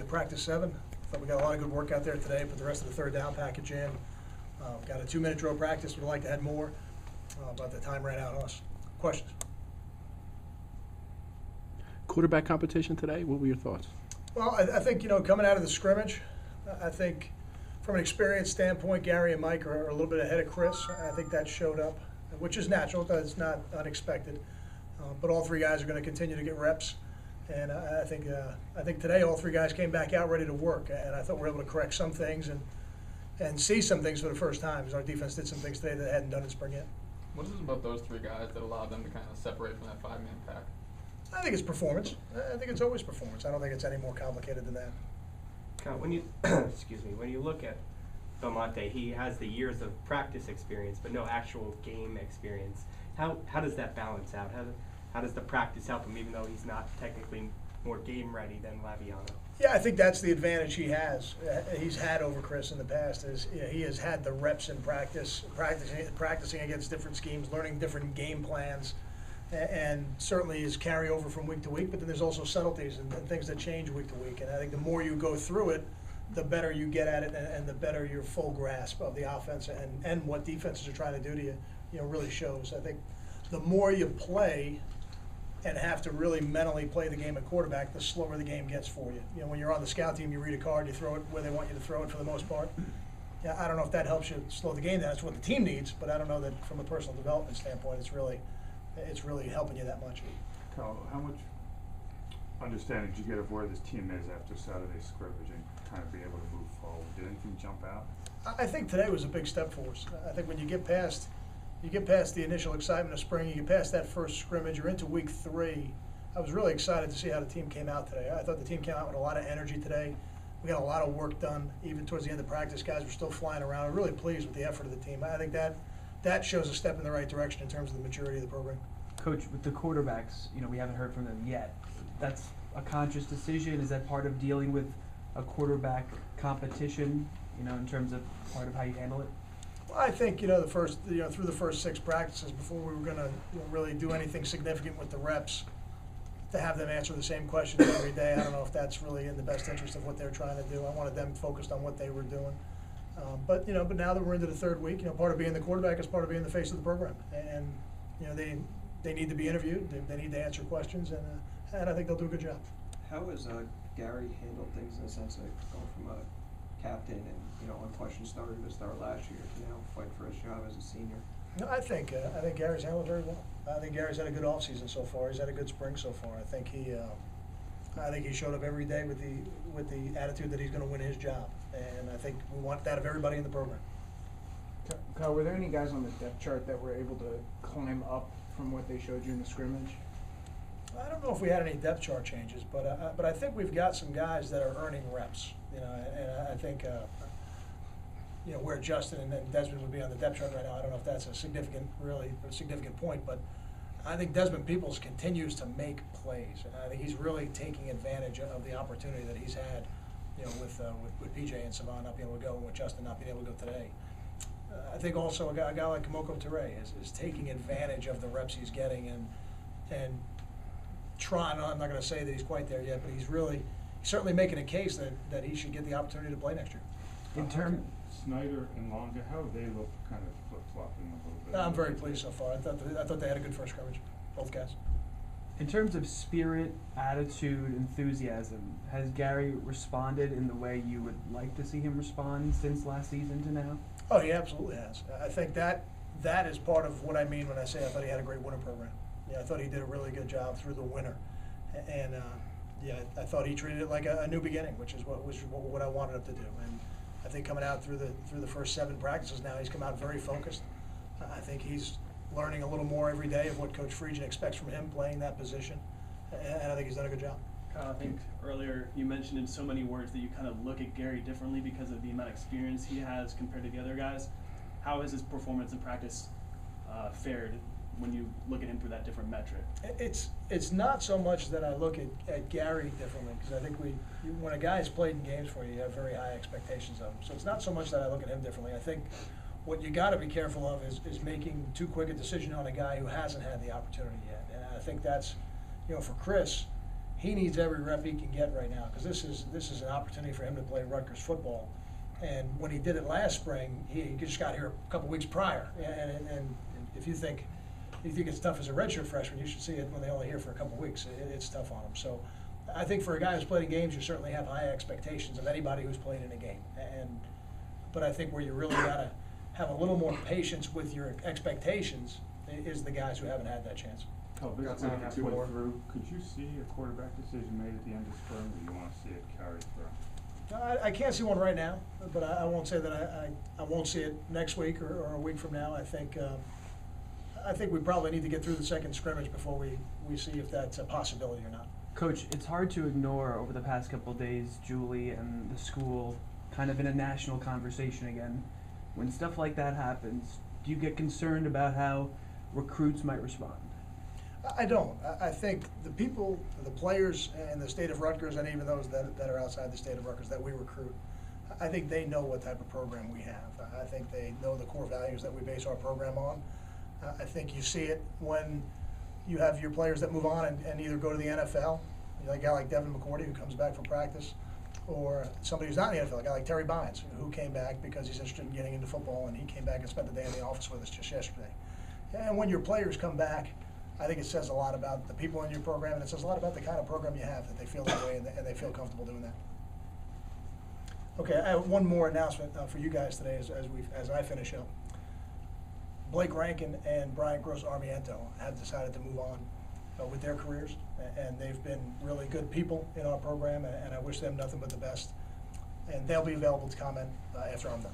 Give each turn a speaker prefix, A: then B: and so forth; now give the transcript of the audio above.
A: practice 7. Thought we got a lot of good work out there today. Put the rest of the third down package in. Got a 2-minute drill practice. We'd like to add more, but the time ran out on us. Questions?
B: Quarterback competition today, what were your thoughts?
A: Well, I think, coming out of the scrimmage, I think from an experience standpoint, Gary and Mike are a little bit ahead of Chris. I think that showed up, which is natural. It's not unexpected. But all 3 guys are going to continue to get reps. And I think today all 3 guys came back out ready to work. And I thought we were able to correct some things and see some things for the first time, because our defense did some things today that they hadn't done in spring yet.
C: What is it about those 3 guys that allowed them to kind of separate from that 5-man pack?
A: I think it's performance. I think it's always performance. I don't think it's any more complicated than that.
D: When you when you look at Belmonte, he has the years of practice experience, but no actual game experience. How does that balance out? How does the practice help him, even though he's not technically more game ready than Laviano?
A: Yeah, I think that's the advantage he has. He's had over Chris in the past. He has had the reps in practice, practicing against different schemes, learning different game plans, and certainly is carryover from week to week. But then there's also subtleties and things that change week to week. And I think the more you go through it, the better you get at it, and the better your full grasp of the offense and what defenses are trying to do to you, really shows. I think the more you play and have to really mentally play the game at quarterback, the slower the game gets for you. When you're on the scout team, you read a card, you throw it where they want you to throw it for the most part. Yeah, I don't know if that helps you slow the game down. That's what the team needs, but I don't know that from a personal development standpoint, it's really helping you that much.
E: Kyle, how much understanding did you get of where this team is after Saturday's scrimmage and kind of be able to move forward? Did anything jump out?
A: I think today was a big step for us. I think when you get past the initial excitement of spring, you get past that first scrimmage, you're into week 3. I was really excited to see how the team came out today. I thought the team came out with a lot of energy today. We got a lot of work done. Even towards the end of practice, guys were still flying around. I'm really pleased with the effort of the team. I think that shows a step in the right direction in terms of the maturity of the program.
F: Coach, with the quarterbacks, we haven't heard from them yet. That's a conscious decision. Is that part of dealing with a quarterback competition, in terms of part of how you handle it?
A: Well, I think, the first, through the first 6 practices before we were going to really do anything significant with the reps, to have them answer the same questions every day, I don't know if that's really in the best interest of what they're trying to do. I wanted them focused on what they were doing. But now that we're into the 3rd week, part of being the quarterback is part of being the face of the program. And, they need to be interviewed, they need to answer questions, and I think they'll do a good job.
G: How has Gary handled things in the sense of going from a captain and, unquestioned starter to start last year to now fight for his job as a senior?
A: No, I think Gary's handled it very well. I think Gary's had a good offseason so far. He's had a good spring so far. I think he showed up every day with the attitude that he's going to win his job, and I think we want that of everybody in the program.
H: Kyle, were there any guys on the depth chart that were able to climb up from what they showed you in the scrimmage?
A: I don't know if we had any depth chart changes, but I think we've got some guys that are earning reps. And I think where Justin and Desmond would be on the depth chart right now, I don't know if that's a significant point, but I think Desmond Peoples continues to make plays, and I think he's really taking advantage of the opportunity that he's had, with PJ and Savon not being able to go, and with Justin not being able to go today. I think also a guy like Kamoko Toure is taking advantage of the reps he's getting and trying. I'm not going to say that he's quite there yet, but he's certainly making a case that he should get the opportunity to play next year.
E: Snyder and Longa, how have they looked kind of flip-flopping a little bit?
A: I'm very pleased so far. I thought they had a good first scrimmage, both guys.
F: In terms of spirit, attitude, enthusiasm, has Gary responded in the way you would like to see him respond since last season to now?
A: Oh, he absolutely has. I think that is part of what I mean when I say I thought he had a great winter program. I thought he did a really good job through the winter, and I thought he treated it like a new beginning, which is what I wanted him to do. And I think coming out through the first 7 practices now, he's come out very focused. I think he's learning a little more every day of what Coach Friedgen expects from him playing that position, and I think he's done a good job.
I: Kyle, I think earlier you mentioned in so many words that you kind of look at Gary differently because of the amount of experience he has compared to the other guys. How has his performance in practice fared when you look at him through that different metric?
A: It's not so much that I look at Gary differently, because I think when a guy's played in games for you, you have very high expectations of him. So it's not so much that I look at him differently. I think what you got to be careful of is making too quick a decision on a guy who hasn't had the opportunity yet. And I think that's, for Chris, he needs every rep he can get right now, because this is an opportunity for him to play Rutgers football. And when he did it last spring, he just got here a couple weeks prior. And if you think it's tough as a redshirt freshman, you should see it when they're only here for a couple weeks. It's tough on him. So I think for a guy who's played in games, you certainly have high expectations of anybody who's played in a game. But I think where you really got to have a little more patience with your expectations is the guys who haven't had that chance.
E: Oh, but
C: Got
E: it's
C: time
E: like
C: for two
E: put
C: more.
E: through, could you see a quarterback decision made at the end of spring, or you wanna see it carried through?
A: I can't see one right now, but I won't say that I won't see it next week or a week from now. I think we probably need to get through the second scrimmage before we see if that's a possibility or not.
F: Coach, it's hard to ignore over the past couple of days, Julie and the school kind of in a national conversation again. When stuff like that happens, do you get concerned about how recruits might respond?
A: I don't. I think the people, the players in the state of Rutgers, and even those that are outside the state of Rutgers that we recruit, I think they know what type of program we have. I think they know the core values that we base our program on. I think you see it when you have your players that move on and either go to the NFL, a guy like Devin McCourty who comes back from practice, or somebody who's not in the NFL, a guy like Terry Bynes, who came back because he's interested in getting into football, and he came back and spent the day in the office with us just yesterday. And when your players come back, I think it says a lot about the people in your program, and it says a lot about the kind of program you have, that they feel that way and they feel comfortable doing that. Okay, I have one more announcement for you guys today as I finish up. Blake Rankin and Brian Gross-Armiento have decided to move on with their careers, and they've been really good people in our program, and I wish them nothing but the best. And they'll be available to comment after I'm done.